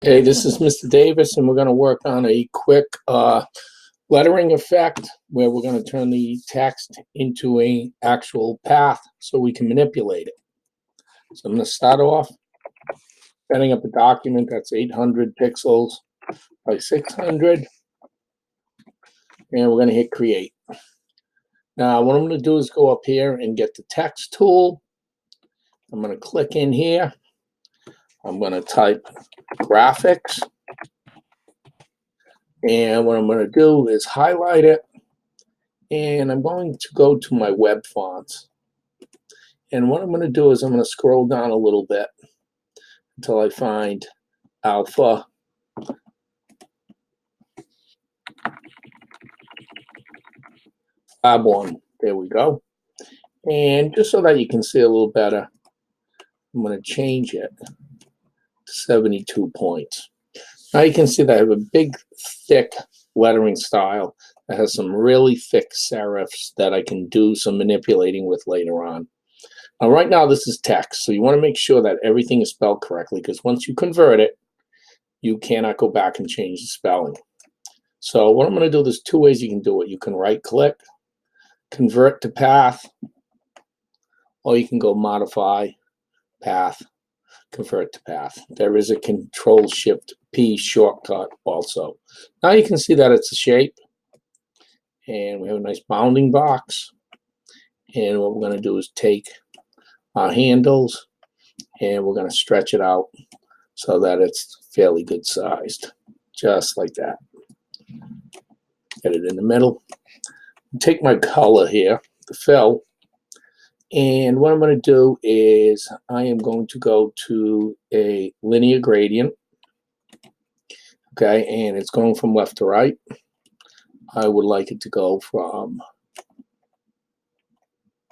Hey, this is Mr. Davis, and we're going to work on a quick lettering effect where we're going to turn the text into an actual path so we can manipulate it. So I'm going to start off setting up a document that's 800 pixels by 600, and we're going to hit create. Now, what I'm going to do is go up here and get the text tool. I'm going to click in here. I'm going to type graphics. And what I'm going to do is highlight it. And I'm going to go to my web fonts. And what I'm going to do is I'm going to scroll down a little bit until I find Alpha. Fab 1. There we go. And just so that you can see a little better, I'm going to change it to 72 points. Now you can see that I have a big, thick lettering style that has some really thick serifs that I can do some manipulating with later on. Now, right now, this is text, so you want to make sure that everything is spelled correctly, because once you convert it, you cannot go back and change the spelling. So what I'm going to do, there's two ways you can do it. You can right-click, convert to path, or you can go modify, path, convert to path. There is a Control-Shift-P shortcut also. Now you can see that it's a shape, and we have a nice bounding box. And what we're going to do is take our handles, and we're going to stretch it out so that it's fairly good sized, just like that. Get it in the middle. Take my color here, the fill, and what I'm going to do is I am going to go to a linear gradient. Okay, and it's going from left to right. I would like it to go from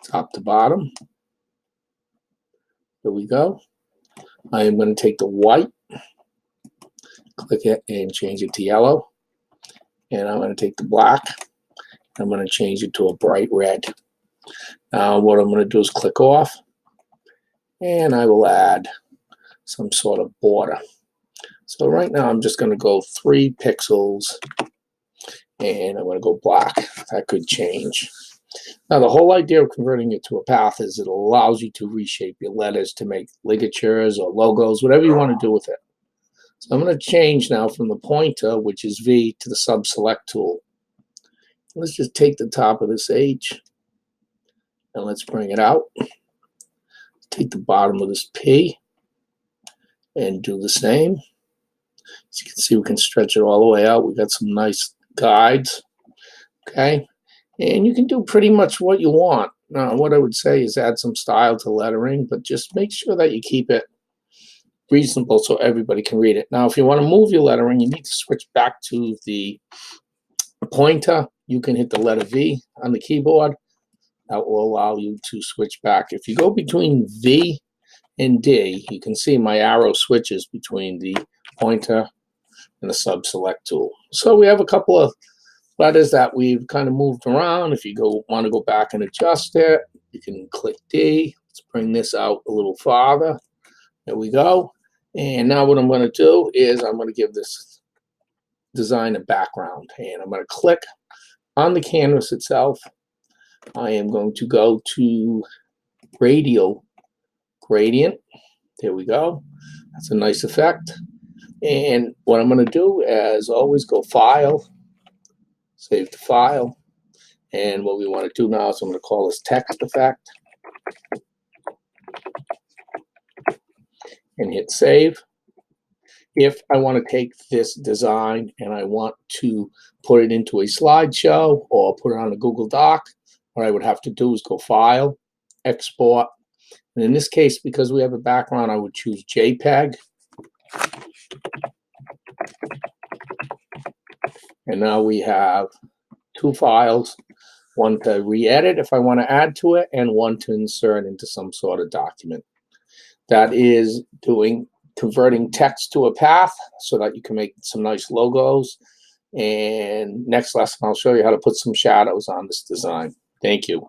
top to bottom. There we go. I am going to take the white, click it, and change it to yellow. And I'm going to take the black, I'm going to change it to a bright red. Now what I'm going to do is click off, and I will add some sort of border. So right now I'm just going to go 3 pixels, and I'm going to go black. That could change. Now the whole idea of converting it to a path is it allows you to reshape your letters to make ligatures or logos, whatever you want to do with it. So I'm going to change now from the pointer, which is V, to the subselect tool. Let's just take the top of this H, and let's bring it out. Take the bottom of this P, and do the same. As you can see, we can stretch it all the way out. We've got some nice guides. Okay, and you can do pretty much what you want. Now, what I would say is add some style to lettering, but just make sure that you keep it reasonable so everybody can read it. Now, if you want to move your lettering, you need to switch back to the pointer. You can hit the letter V on the keyboard. That will allow you to switch back. If you go between V and D, you can see my arrow switches between the pointer and the subselect tool. So we have a couple of letters that we've kind of moved around. If you want to go back and adjust it, you can click D. Let's bring this out a little farther. There we go. And now what I'm going to do is I'm going to give this design a background. And I'm going to click on the canvas itself. I am going to go to radial gradient. There we go. That's a nice effect. And what I'm going to do is always go File, save the file. And what we want to do now is I'm going to call this text effect. And hit save. If I want to take this design and I want to put it into a slideshow or put it on a Google Doc, what I would have to do is go File, Export. And in this case, because we have a background, I would choose JPEG. And now we have 2 files, one to re-edit if I want to add to it, and one to insert into some sort of document. That is converting text to a path so that you can make some nice logos. And next lesson, I'll show you how to put some shadows on this design. Thank you.